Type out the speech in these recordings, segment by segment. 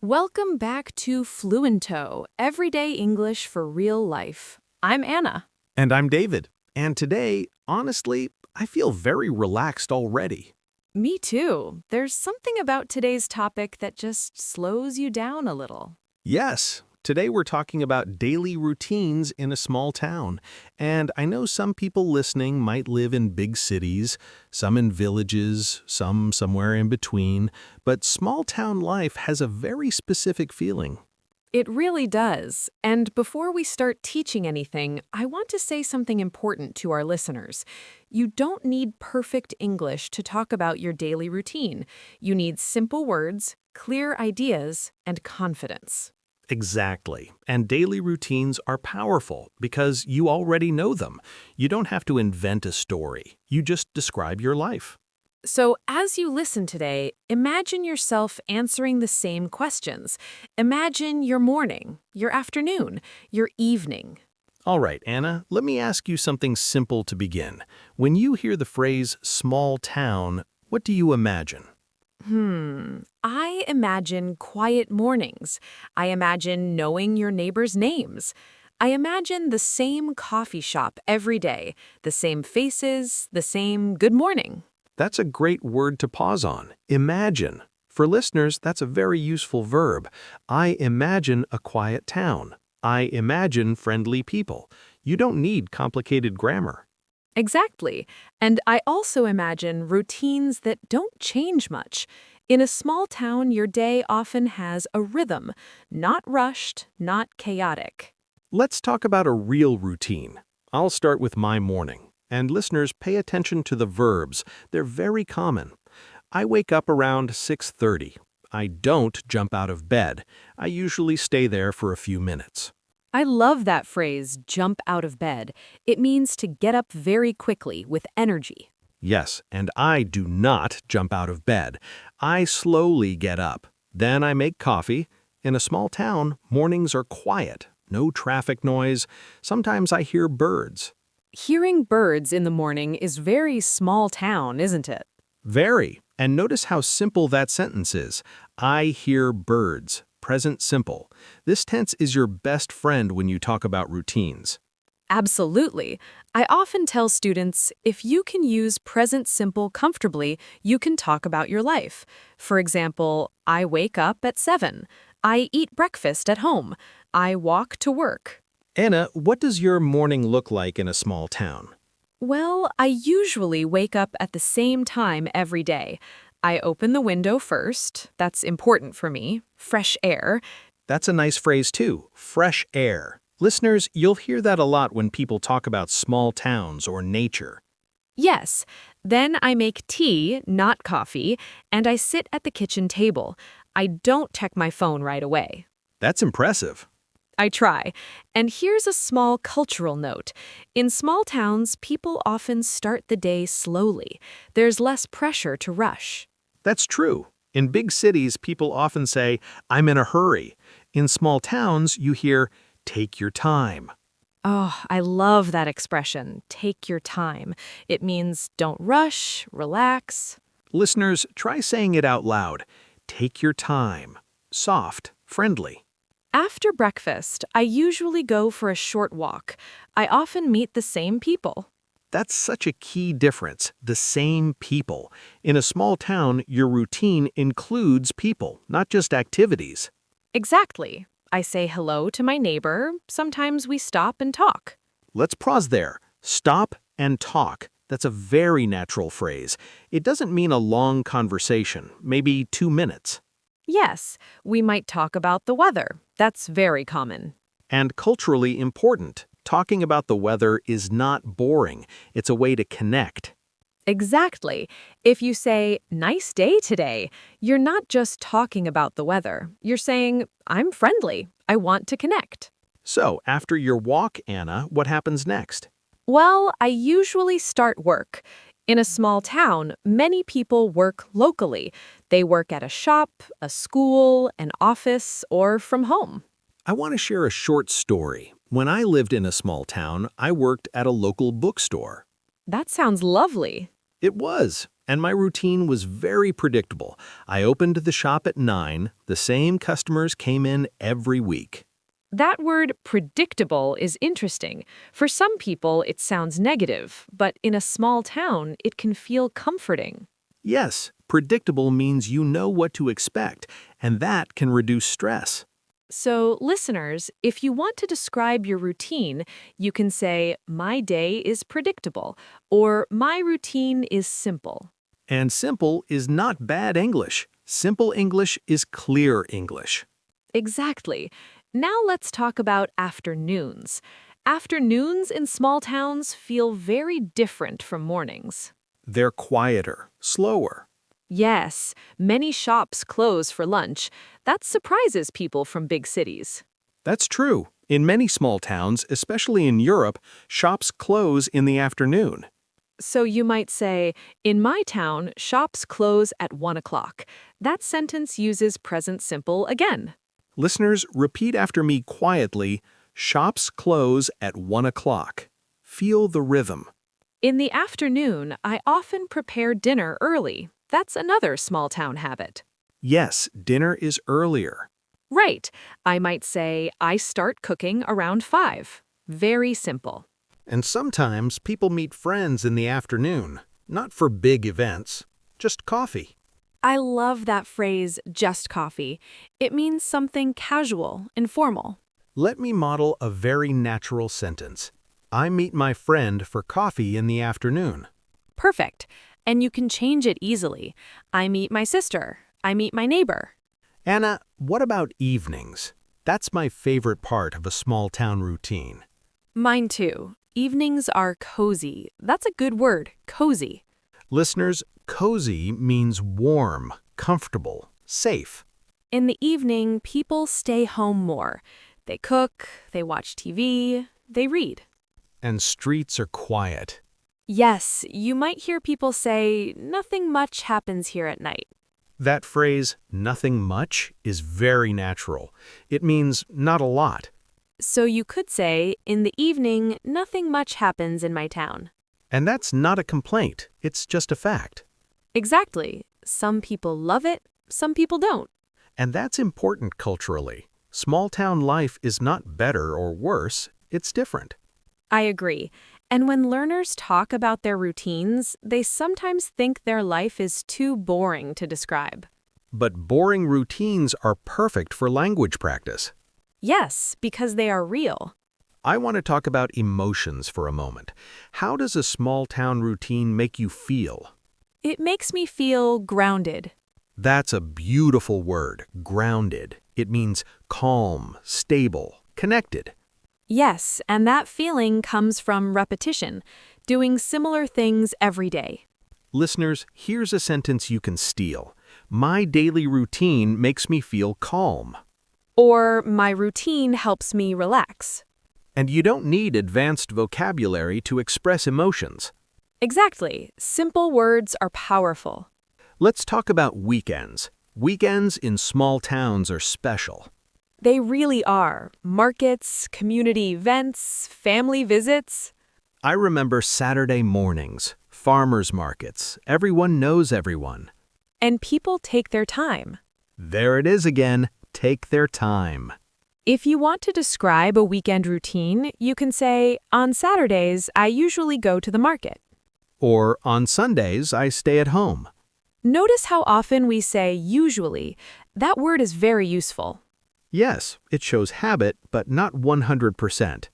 Welcome back to Fluento, everyday English for real life. I'm Anna. And I'm David. And today, honestly, I feel very relaxed already. Me too. There's something about today's topic that just slows you down a little. Yes, today we're talking about daily routines in a small town. And I know some people listening might live in big cities, some in villages, some somewhere in between, but small town life has a very specific feeling. It really does. And before we start teaching anything, I want to say something important to our listeners. You don't need perfect English to talk about your daily routine. You need simple words, clear ideas, and confidence. Exactly. And daily routines are powerful because you already know them. You don't have to invent a story. You just describe your life. So, as you listen today, imagine yourself answering the same questions. Imagine your morning, your afternoon, your evening. All right, Anna, let me ask you something simple to begin. When you hear the phrase small town, what do you imagine? I imagine quiet mornings. I imagine knowing your neighbors' names. I imagine the same coffee shop every day, the same faces, the same good morning. That's a great word to pause on. Imagine. For listeners, that's a very useful verb. I imagine a quiet town. I imagine friendly people. You don't need complicated grammar. Exactly. And I also imagine routines that don't change much. In a small town, your day often has a rhythm, not rushed, not chaotic. Let's talk about a real routine. I'll start with my morning. And listeners, pay attention to the verbs. They're very common. I wake up around 6:30. I don't jump out of bed. I usually stay there for a few minutes. I love that phrase, jump out of bed. It means to get up very quickly with energy. Yes, and I do not jump out of bed. I slowly get up. Then I make coffee. In a small town, mornings are quiet. No traffic noise. Sometimes I hear birds. Hearing birds in the morning is very small town, isn't it? Very. And notice how simple that sentence is. I hear birds. Present simple. This tense is your best friend when you talk about routines. Absolutely. I often tell students, if you can use present simple comfortably, you can talk about your life. For example, I wake up at 7. I eat breakfast at home. I walk to work. Anna, what does your morning look like in a small town? Well, I usually wake up at the same time every day. I open the window first. That's important for me. Fresh air. That's a nice phrase too, fresh air. Listeners, you'll hear that a lot when people talk about small towns or nature. Yes. Then I make tea, not coffee, and I sit at the kitchen table. I don't check my phone right away. That's impressive. I try. And here's a small cultural note. In small towns, people often start the day slowly. There's less pressure to rush. That's true. In big cities, people often say, I'm in a hurry. In small towns, you hear, take your time. Oh, I love that expression, take your time. It means don't rush, relax. Listeners, try saying it out loud. Take your time. Soft, friendly. After breakfast, I usually go for a short walk. I often meet the same people. That's such a key difference, the same people. In a small town, your routine includes people, not just activities. Exactly. I say hello to my neighbor. Sometimes we stop and talk. Let's pause there. Stop and talk. That's a very natural phrase. It doesn't mean a long conversation, maybe 2 minutes. Yes, we might talk about the weather. That's very common. And culturally important, talking about the weather is not boring. It's a way to connect. Exactly. If you say, nice day today, you're not just talking about the weather. You're saying, I'm friendly. I want to connect. So, after your walk, Anna, what happens next? Well, I usually start work. In a small town, many people work locally. They work at a shop, a school, an office, or from home. I want to share a short story. When I lived in a small town, I worked at a local bookstore. That sounds lovely. It was. and my routine was very predictable. I opened the shop at 9, the same customers came in every week. That word predictable is interesting. For some people, it sounds negative, but in a small town, it can feel comforting. Yes, predictable means you know what to expect, and that can reduce stress. So, listeners, if you want to describe your routine, you can say, "My day is predictable," or "My routine is simple." And simple is not bad English. Simple English is clear English. Exactly. Now let's talk about afternoons. Afternoons in small towns feel very different from mornings. They're quieter, slower. Yes, many shops close for lunch. That surprises people from big cities. That's true. In many small towns, especially in Europe, shops close in the afternoon. So you might say, "In my town, shops close at 1 o'clock." That sentence uses present simple again. Listeners, repeat after me quietly. Shops close at 1 o'clock. Feel the rhythm. In the afternoon, I often prepare dinner early. That's another small town habit. Yes, dinner is earlier. Right. I might say, "I start cooking around 5." Very simple. And sometimes people meet friends in the afternoon, not for big events, just coffee. I love that phrase, "just coffee." It means something casual, informal. Let me model a very natural sentence. I meet my friend for coffee in the afternoon. Perfect. And you can change it easily. I meet my sister. I meet my neighbor. Anna, what about evenings? That's my favorite part of a small town routine. Mine too. Evenings are cozy. That's a good word, cozy. Listeners, cozy means warm, comfortable, safe. In the evening, people stay home more. They cook, they watch TV, they read. And streets are quiet. Yes, you might hear people say, "Nothing much happens here at night." That phrase, nothing much, is very natural. It means not a lot. So you could say, "In the evening, nothing much happens in my town." And that's not a complaint. It's just a fact. Exactly. Some people love it, some people don't. And that's important culturally. Small town life is not better or worse, it's different. I agree. And when learners talk about their routines, they sometimes think their life is too boring to describe. But boring routines are perfect for language practice. Yes, because they are real. I want to talk about emotions for a moment. How does a small town routine make you feel? It makes me feel grounded. That's a beautiful word, grounded. It means calm, stable, connected. Yes, and that feeling comes from repetition, doing similar things every day. Listeners, here's a sentence you can steal. My daily routine makes me feel calm. Or, "My routine helps me relax." And you don't need advanced vocabulary to express emotions. Exactly. Simple words are powerful. Let's talk about weekends. Weekends in small towns are special. They really are. Markets, community events, family visits. I remember Saturday mornings, farmers markets. Everyone knows everyone. And people take their time. There it is again. Take their time. If you want to describe a weekend routine, you can say, "On Saturdays, I usually go to the market." Or on Sundays, I stay at home. Notice how often we say "usually." That word is very useful. Yes, it shows habit, but not 100%.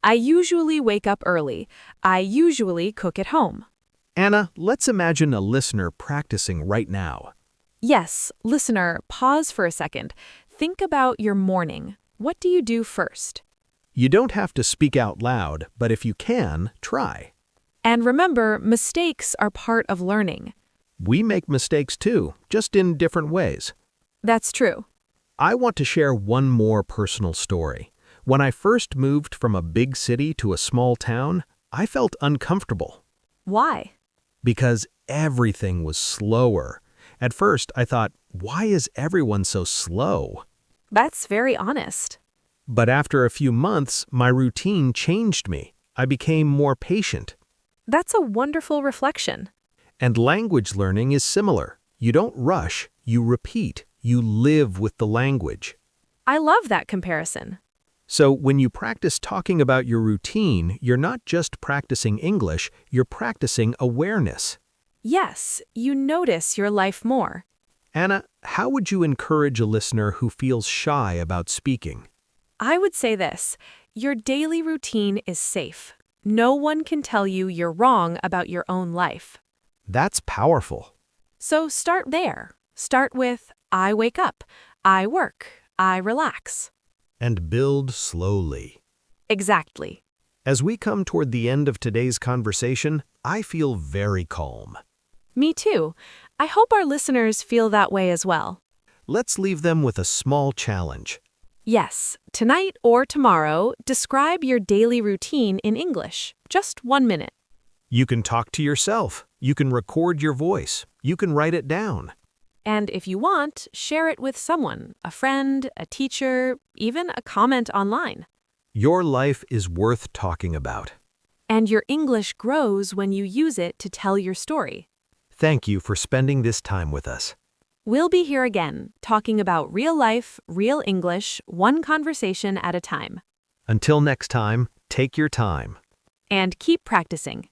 I usually wake up early. I usually cook at home. Anna, let's imagine a listener practicing right now. Yes, listener, pause for a second. Think about your morning. What do you do first? You don't have to speak out loud, but if you can, try. And remember, mistakes are part of learning. We make mistakes too, just in different ways. That's true. I want to share one more personal story. When I first moved from a big city to a small town, I felt uncomfortable. Why? Because everything was slower. At first, I thought, why is everyone so slow? That's very honest. But after a few months, my routine changed me. I became more patient. That's a wonderful reflection. And language learning is similar. You don't rush, you repeat, you live with the language. I love that comparison. So when you practice talking about your routine, you're not just practicing English, you're practicing awareness. Yes, you notice your life more. Anna, how would you encourage a listener who feels shy about speaking? I would say this: your daily routine is safe. No one can tell you you're wrong about your own life. That's powerful. So start there. Start with, I wake up, I work, I relax. And build slowly. Exactly. As we come toward the end of today's conversation, I feel very calm. Me too. I hope our listeners feel that way as well. Let's leave them with a small challenge. Yes, tonight or tomorrow, describe your daily routine in English. Just 1 minute. You can talk to yourself. You can record your voice. You can write it down. And if you want, share it with someone, a friend, a teacher, even a comment online. Your life is worth talking about. And your English grows when you use it to tell your story. Thank you for spending this time with us. We'll be here again, talking about real life, real English, one conversation at a time. Until next time, take your time. And keep practicing.